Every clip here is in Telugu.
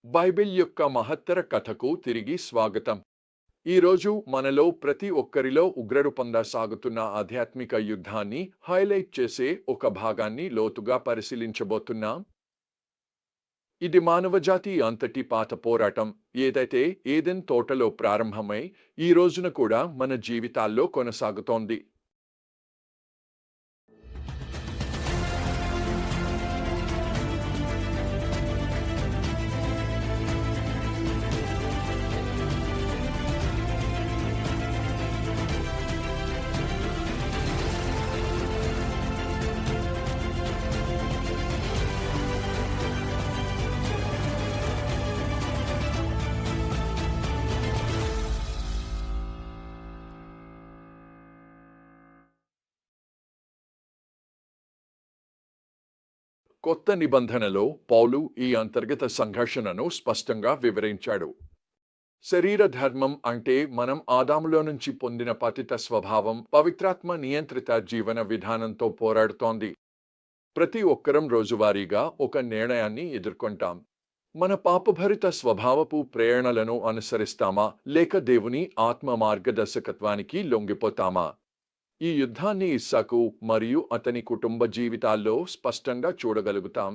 బైబిల్ యొక్క మహత్తర కథకు తిరిగి స్వాగతం. ఈరోజు మనలో ప్రతి ఒక్కరిలో ఉగ్రరూపంగా సాగుతున్న ఆధ్యాత్మిక యుద్ధాన్ని హైలైట్ చేసే ఒక భాగాన్ని లోతుగా పరిశీలించబోతున్నాం. ఇది మానవజాతి అంతటి పాత పోరాటం, ఏదైతే ఏదెన్ తోటలో ప్రారంభమై ఈ రోజున కూడా మన జీవితాల్లో కొనసాగుతోంది. కొత్త నిబంధనలో పౌలు ఈ అంతర్గత సంఘర్షణను స్పష్టంగా వివరించాడు. శరీర ధర్మం అంటే మనం ఆదాములో నుంచి పొందిన పతిత స్వభావం, పవిత్రాత్మ నియంత్రిత జీవన విధానంతో పోరాడుతోంది. ప్రతి ఒక్కరం రోజువారీగా ఒక నిర్ణయాన్ని ఎదుర్కొంటాం. మన పాపభరిత స్వభావపు ప్రేరణలను అనుసరిస్తామా, లేక దేవుని ఆత్మ మార్గదర్శకత్వానికి లొంగిపోతామా? ఈ యుద్ధాన్ని ఇస్సాకు మరియు అతని కుటుంబ జీవితాల్లో స్పష్టంగా చూడగలుగుతాం.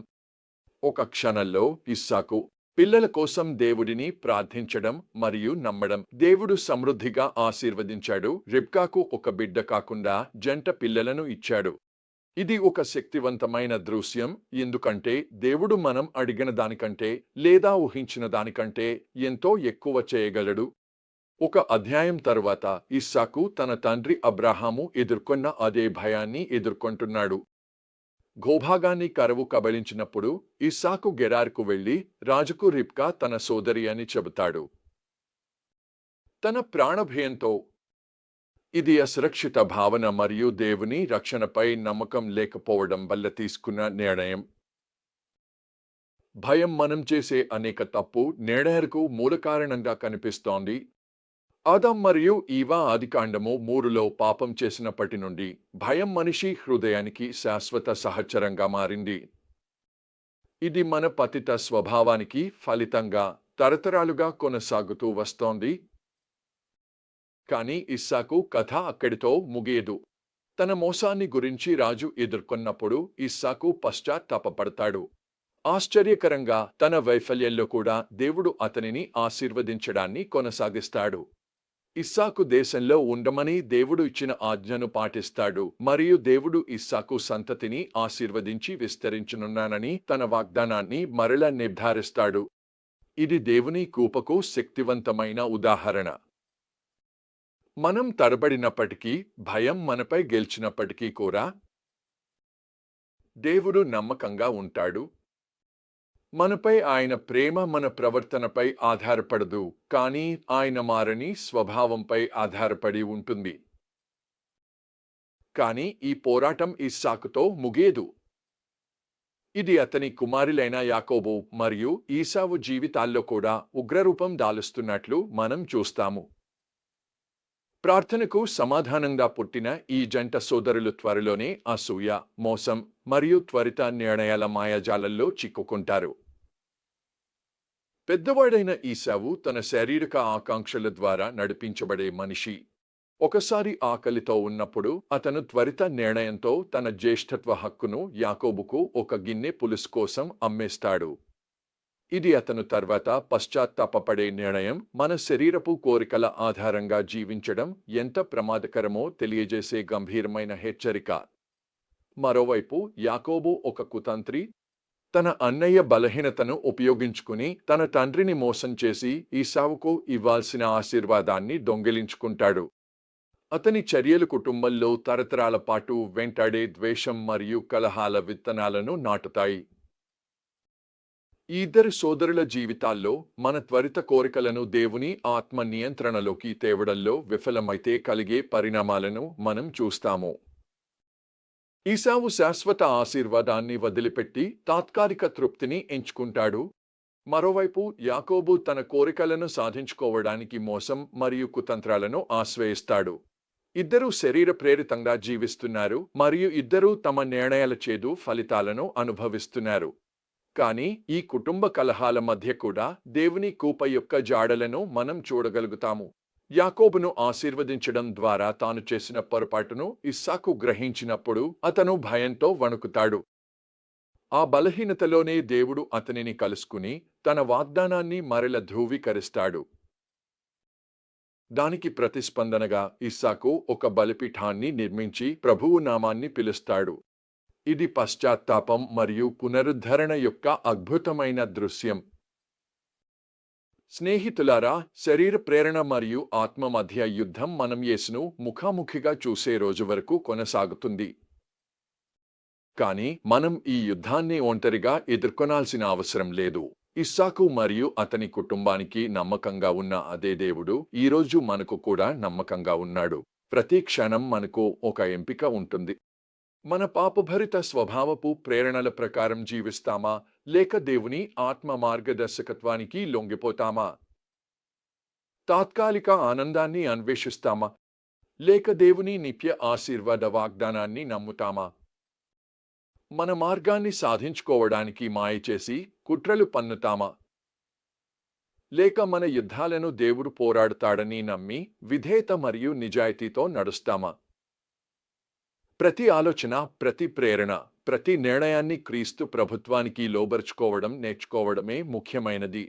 ఒక క్షణంలో ఇస్సాకు పిల్లల కోసం దేవుడిని ప్రార్థించడం మరియు నమ్మడం. దేవుడు సమృద్ధిగా ఆశీర్వదించాడు. రిబ్కాకు ఒక బిడ్డ కాకుండా జంట పిల్లలను ఇచ్చాడు. ఇది ఒక శక్తివంతమైన దృశ్యం, ఎందుకంటే దేవుడు మనం అడిగిన దానికంటే లేదా ఊహించిన దానికంటే ఎంతో ఎక్కువ చేయగలడు. ఒక అధ్యాయం తరువాత ఇస్సాకు తన తండ్రి అబ్రాహాము ఎదుర్కొన్న అదే భయాన్ని ఎదుర్కొంటున్నాడు. గోభాగాన్ని కరువు కబళించినప్పుడు ఇస్సాకు గెరార్కు వెళ్లి రాజుకు రిబ్కా తన సోదరి అని చెబుతాడు. తన ప్రాణభయంతో. ఇది అసురక్షిత భావన మరియు దేవుని రక్షణపై నమ్మకం లేకపోవడం వల్ల తీసుకున్న నిర్ణయం. భయం మనం చేసే అనేక తప్పు నిర్ణయాలకు మూల కారణంగా కనిపిస్తోంది. ఆదాం మరియు ఈవా ఆదికాండము 3లో పాపం చేసినప్పటి నుండి భయం మనిషి హృదయానికి శాశ్వత సహచరంగా మారింది. ఇది మన పతిత స్వభావానికి ఫలితంగా తరతరాలుగా కొనసాగుతూ వస్తోంది. కానీ ఇస్సాకు కథ అక్కడితో ముగియదు. తన మోసాన్ని గురించి రాజు ఎదుర్కొన్నప్పుడు ఇస్సాకు పశ్చాత్తాపపడతాడు. ఆశ్చర్యకరంగా తన వైఫల్యంలో కూడా దేవుడు అతనిని ఆశీర్వదించడాన్ని కొనసాగిస్తాడు. ఇస్సాకు దేశంలో ఉండమని దేవుడు ఇచ్చిన ఆజ్ఞను పాటిస్తాడు మరియు దేవుడు ఇస్సాకు సంతతిని ఆశీర్వదించి విస్తరించనున్నానని తన వాగ్దానాన్ని మరల నిర్ధారిస్తాడు. ఇది దేవుని కృపకు శక్తివంతమైన ఉదాహరణ. మనం తడబడినప్పటికీ, భయం మనపై గెలిచినప్పటికీ కూడా దేవుడు నమ్మకంగా ఉంటాడు. మనపై ఆయన ప్రేమ మన ప్రవర్తనపై ఆధారపడదు, కానీ ఆయన మారని స్వభావంపై ఆధారపడి ఉంటుంది. కానీ ఈ పోరాటం ఇస్సాకుతో ముగియదు. ఇది అతని కుమారులైన యాకోబు మరియు ఈసావు జీవితాల్లో కూడా ఉగ్రరూపం దాలుస్తున్నట్లు మనం చూస్తాము. ప్రార్థనకు సమాధానంగా పుట్టిన ఈ జంట సోదరులు త్వరలోనే అసూయ, మోసం మరియు త్వరిత నిర్ణయాల మాయాజాలంలో చిక్కుకుంటారు. పెద్దవాడైన ఈసావు తన శారీరక ఆకాంక్షల ద్వారా నడిపించబడే మనిషి. ఒకసారి ఆకలితో ఉన్నప్పుడు అతను త్వరిత నిర్ణయంతో తన జ్యేష్ఠత్వ హక్కును యాకోబుకు ఒక గిన్నె పులుసు కోసం అమ్మేస్తాడు. ఇది అతను తర్వాత పశ్చాత్తాపపడే నిర్ణయం. మన శరీరపు కోరికల ఆధారంగా జీవించడం ఎంత ప్రమాదకరమో తెలియజేసే గంభీరమైన హెచ్చరిక. మరోవైపు యాకోబు ఒక కుతంత్రి. తన అన్నయ్య బలహీనతను ఉపయోగించుకుని తన తండ్రిని మోసం చేసి ఈసావుకు ఇవ్వాల్సిన ఆశీర్వాదాన్ని దొంగిలించుకుంటాడు. అతని చర్యలు కుటుంబంలో తరతరాల పాటు వెంటాడే ద్వేషం మరియు కలహాల విత్తనాలను నాటుతాయి. ఈ ఇద్దరు సోదరుల జీవితాల్లో మన త్వరిత కోరికలను దేవుని ఆత్మ నియంత్రణలోకి తేవడంలో విఫలమైతే కలిగే పరిణామాలను మనం చూస్తాము. ఈసావు శాశ్వత ఆశీర్వాదాన్ని వదిలిపెట్టి తాత్కాలిక తృప్తిని ఎంచుకుంటాడు. మరోవైపు యాకోబు తన కోరికలను సాధించుకోవడానికి మోసం మరియు కుతంత్రాలను ఆశ్రయిస్తాడు. ఇద్దరూ శరీర ప్రేరితంగా జీవిస్తున్నారు మరియు ఇద్దరూ తమ నిర్ణయాల చేదు ఫలితాలను అనుభవిస్తున్నారు. కానీ ఈ కుటుంబ కలహాల మధ్య కూడా దేవుని కృప యొక్క జాడలను మనం చూడగలుగుతాము. యాకోబును ఆశీర్వదించడం ద్వారా తాను చేసిన పొరపాటును ఇస్సాకు గ్రహించినప్పుడు అతను భయంతో వణుకుతాడు. ఆ బలహీనతలోనే దేవుడు అతనిని కలుసుకుని తన వాగ్దానాన్ని మరల ధృవీకరిస్తాడు. దానికి ప్రతిస్పందనగా ఇస్సాకు ఒక బలిపీఠాన్ని నిర్మించి ప్రభువు నామాన్ని పిలుస్తాడు. ఇది పశ్చాత్తాపం మరియు పునరుద్ధరణ యొక్క అద్భుతమైన దృశ్యం. స్నేహితులారా, శరీర ప్రేరణ మరియు ఆత్మ మధ్య యుద్ధం మనం యేసును ముఖాముఖిగా చూసే రోజు వరకు కొనసాగుతుంది. కానీ మనం ఈ యుద్ధాన్ని ఒంటరిగా ఎదుర్కొనాల్సిన అవసరం లేదు. ఇస్సాకు మరియు అతని కుటుంబానికి నమ్మకంగా ఉన్న అదే దేవుడు ఈరోజు మనకు కూడా నమ్మకంగా ఉన్నాడు. ప్రతి క్షణం మనకు ఒక ఎంపిక ఉంటుంది. మన పాపభరిత స్వభావపు ప్రేరణల ప్రకారం జీవిస్తామా, లేక దేవుని ఆత్మ మార్గదర్శకత్వానికి లొంగిపోతామా? తాత్కాలిక ఆనందాన్ని అన్వేషిస్తామా, లేక దేవుని నిత్య ఆశీర్వాద వాగ్దానాన్ని నమ్ముతామా? మన మార్గాన్ని సాధించుకోవడానికి మాయ చేసి కుట్రలు పన్నుతామా, లేక మన యుద్ధాలను దేవుడు పోరాడుతాడని నమ్మి విధేయత మరియు నిజాయితీతో నడుస్తామా? ప్రతి ఆలోచన, ప్రతి ప్రేరణ, ప్రతి నిర్ణయాన్ని క్రీస్తు ప్రభుత్వానికి లోబరుచుకోవడం నేర్చుకోవడమే ముఖ్యమైనది.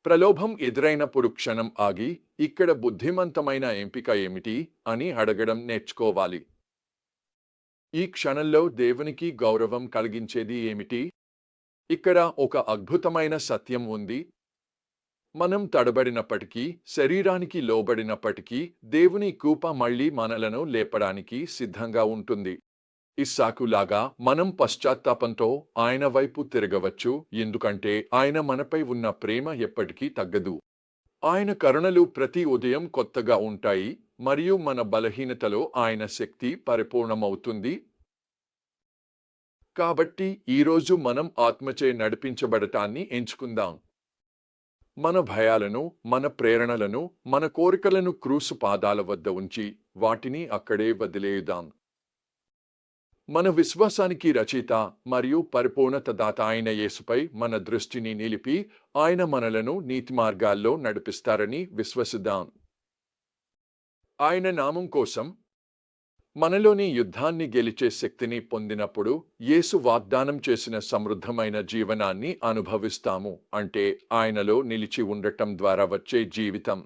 ప్రలోభం ఎదురైనప్పుడు క్షణం ఆగి, ఇక్కడ బుద్ధిమంతమైన ఎంపిక ఏమిటి అని అడగడం నేర్చుకోవాలి. ఈ క్షణంలో దేవునికి గౌరవం కలిగించేది ఏమిటి? ఇక్కడ ఒక అద్భుతమైన సత్యం ఉంది. మనం తడబడినప్పటికీ, శరీరానికి లోబడినప్పటికీ, దేవుని కృప మళ్లీ మనలను లేపడానికి సిద్ధంగా ఉంటుంది. ఇస్సాకులాగా మనం పశ్చాత్తాపంతో ఆయన వైపు తిరగవచ్చు, ఎందుకంటే ఆయన మనపై ఉన్న ప్రేమ ఎప్పటికీ తగ్గదు. ఆయన కరుణలు ప్రతి ఉదయం కొత్తగా ఉంటాయి మరియు మన బలహీనతలో ఆయన శక్తి పరిపూర్ణమవుతుంది. కాబట్టి ఈరోజు మనం ఆత్మచే నడిపించబడటాన్ని ఎంచుకుందాం. మన భయాలను, మన ప్రేరణలను, మన కోరికలను క్రూసు పాదాల వద్ద ఉంచి వాటిని అక్కడే వదిలేయుదాం. మన విశ్వాసానికి రచయిత మరియు పరిపూర్ణతదాత అయిన యేసుపై మన దృష్టిని నిలిపి ఆయన మనలను నీతి మార్గాల్లో నడిపిస్తారని విశ్వసిద్దాం. ఆయన నామం కోసం మనలోని యుద్ధాన్ని గెలిచే శక్తిని పొందినప్పుడు యేసు వాగ్దానం చేసిన సమృద్ధమైన జీవనాన్ని అనుభవిస్తాము, అంటే ఆయనలో నిలిచి ఉండటం ద్వారా వచ్చే జీవితం.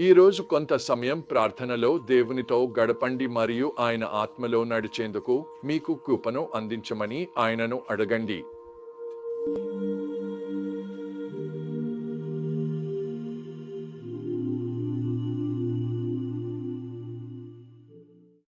ఈరోజు కొంత సమయం ప్రార్థనలో దేవునితో గడపండి మరియు ఆయన ఆత్మలో నడిచేందుకు మీకు కృపను అందించమని ఆయనను అడగండి.